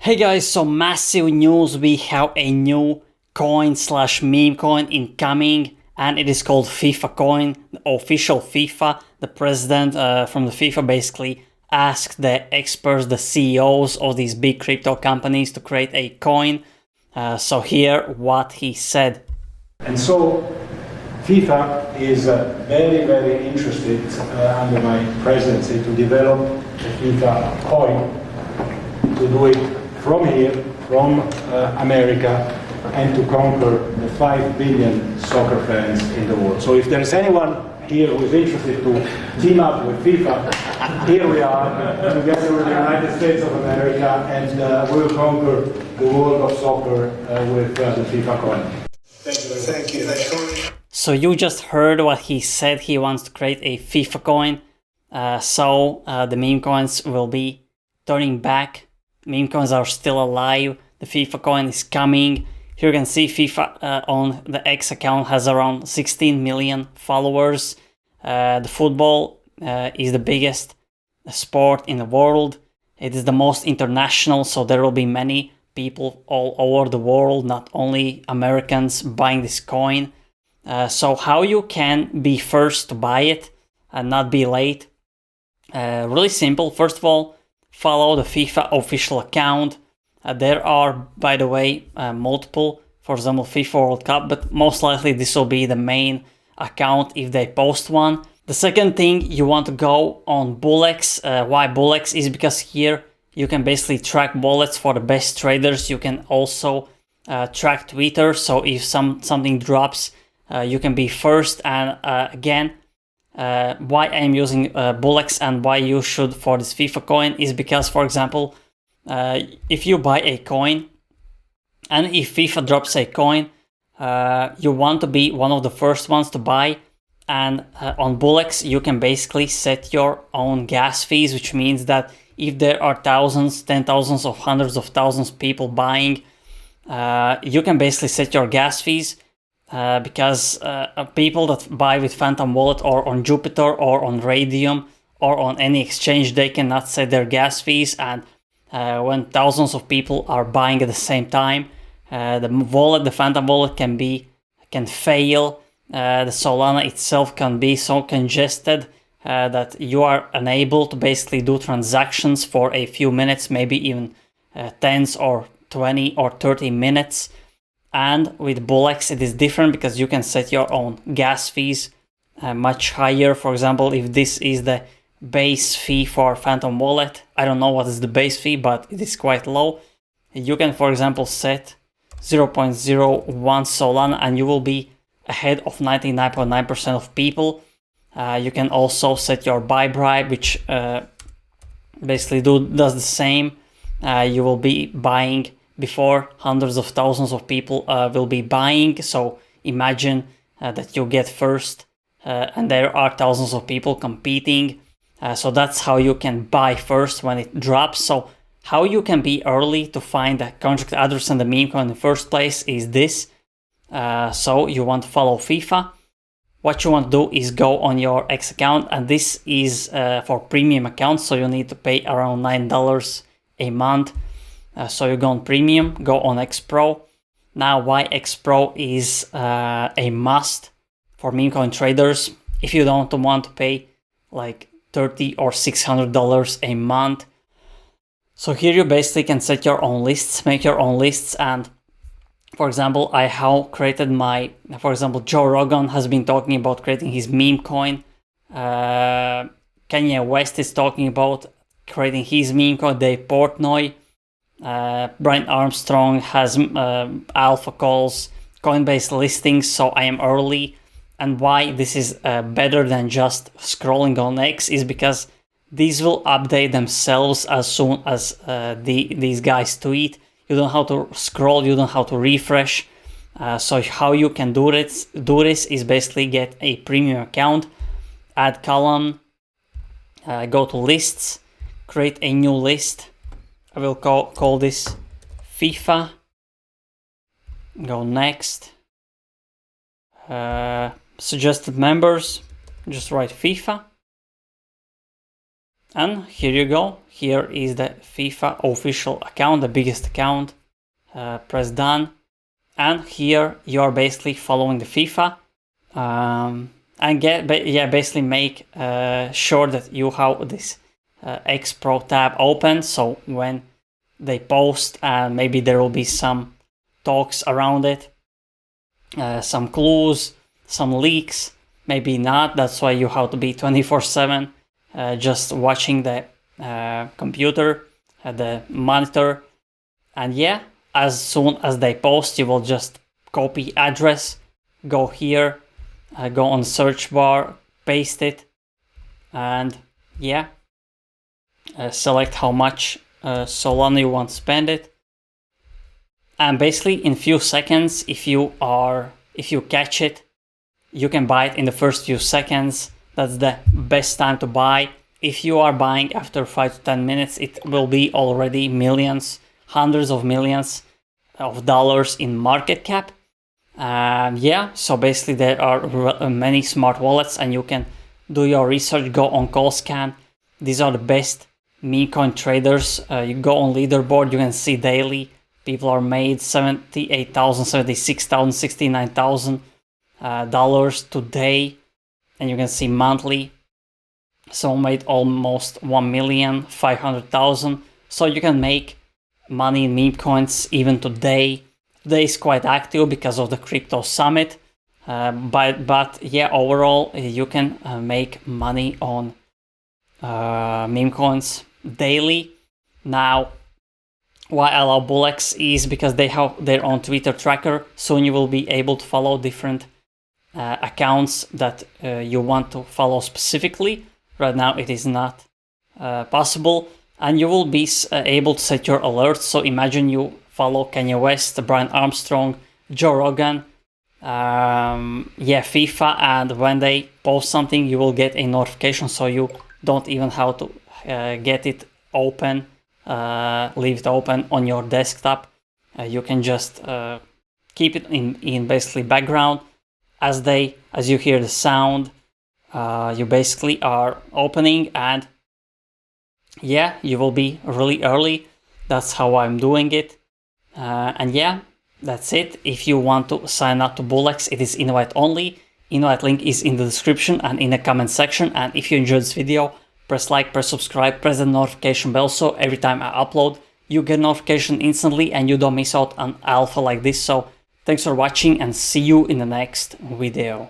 Hey guys, so massive news, we have a new coin slash meme coin incoming and it is called FIFA coin, the official FIFA. The president from the FIFA basically asked the experts, the CEOs of these big crypto companies to create a coin. So here what he said. And so FIFA is very interested under my presidency to develop a FIFA coin, to do it from here, from America, and to conquer the 5 billion soccer fans in the world. So if there's anyone here who is interested to team up with FIFA, here we are, together with the United States of America, and we'll conquer the world of soccer with the FIFA coin. Thank you. So you just heard what he said. He wants to create a FIFA coin. So the meme coins will be turning back. Meme coins are still alive. The FIFA coin is coming. Here you can see FIFA on the X account has around 16 million followers. The football is the biggest sport in the world. It is the most international, so there will be many people all over the world, not only Americans, buying this coin. So how you can be first to buy it and not be late? Really simple. First of all, follow the FIFA official account. There are, by the way, multiple, for example, FIFA World Cup, but most likely this will be the main account if they post one. The second thing, you want to go on BullX. Why BullX? Is because here you can basically track wallets for the best traders. You can also track Twitter, so if something drops, you can be first. And again, why I'm using BullX and why you should for this FIFA coin is because, for example, if you buy a coin and if FIFA drops a coin, you want to be one of the first ones to buy. And on BullX, you can basically set your own gas fees, which means that if there are thousands, 10,000s of hundreds of thousands of people buying, you can basically set your gas fees. Because people that buy with Phantom Wallet or on Jupiter or on Radium or on any exchange, they cannot set their gas fees. And when thousands of people are buying at the same time, the Phantom Wallet can fail. The Solana itself can be so congested that you are unable to basically do transactions for a few minutes, maybe even tens or 20 or 30 minutes. And with BullX it is different because you can set your own gas fees much higher. For example, if this is the base fee for Phantom Wallet, I don't know what is the base fee, but it is quite low. You can, for example, set 0.01 Solana and you will be ahead of 99.9% of people. You can also set your buy bribe, which basically does the same. You will be buying before hundreds of thousands of people will be buying. So imagine that you get first and there are thousands of people competing. So that's how you can buy first when it drops. So how you can be early to find the contract address and the meme coin in the first place is this. So you want to follow FIFA. What you want to do is go on your X account, and this is for premium accounts, so you need to pay around $9 a month. So you go on premium, go on X Pro. Now why X Pro is a must for meme coin traders if you don't want to pay like $30 or $600 a month. So here you basically can set your own lists, make your own lists. And for example, I have created for example, Joe Rogan has been talking about creating his meme coin. Kanye West is talking about creating his meme coin. Dave Portnoy. Brian Armstrong has alpha calls, Coinbase listings, so I am early. And why this is better than just scrolling on X is because these will update themselves as soon as these guys tweet. You don't have to scroll, you don't have to refresh. So how you can do this is basically get a premium account, add column, go to lists, create a new list. I will call this FIFA. Go next. Suggested members. Just write FIFA. And here you go. Here is the FIFA official account, the biggest account. Press done. And here you are basically following the FIFA. And basically make sure that you have this X Pro tab open. So when they post, and maybe there will be some talks around it, some clues, some leaks, maybe not. That's why you have to be 24/7 just watching the computer, the monitor. And yeah, as soon as they post, you will just copy address, go here, go on search bar, paste it, and yeah, select how much Solana you want to spend it. And basically in few seconds, if you catch it, you can buy it in the first few seconds. That's the best time to buy. If you are buying after 5 to 10 minutes, it will be already millions, hundreds of millions of dollars in market cap. Yeah, so basically there are many smart wallets, and you can do your research, go on CallScan. These are the best meme coin traders. You go on leaderboard, you can see daily people are made $78,000, $76,000, $69,000 today, and you can see monthly. Some made almost 1,500,000. So you can make money in meme coins even today. Today is quite active because of the crypto summit, but yeah, overall you can make money on meme coins daily. Now, why I love BullX is because they have their own Twitter tracker. Soon you will be able to follow different accounts that you want to follow specifically. Right now it is not possible, and you will be able to set your alerts. So imagine you follow Kanye West, Brian Armstrong, Joe Rogan, FIFA, and when they post something, you will get a notification, so you don't even have to get it open, leave it open on your desktop. You can just keep it in basically background. As you hear the sound, you basically are opening, and yeah, you will be really early. That's how I'm doing it. And yeah, that's it. If you want to sign up to BullX, it is invite only. Invite link is in the description and in the comment section. And if you enjoyed this video, press like, press subscribe, press the notification bell, so every time I upload, you get notification instantly and you don't miss out on alpha like this. So thanks for watching, and see you in the next video.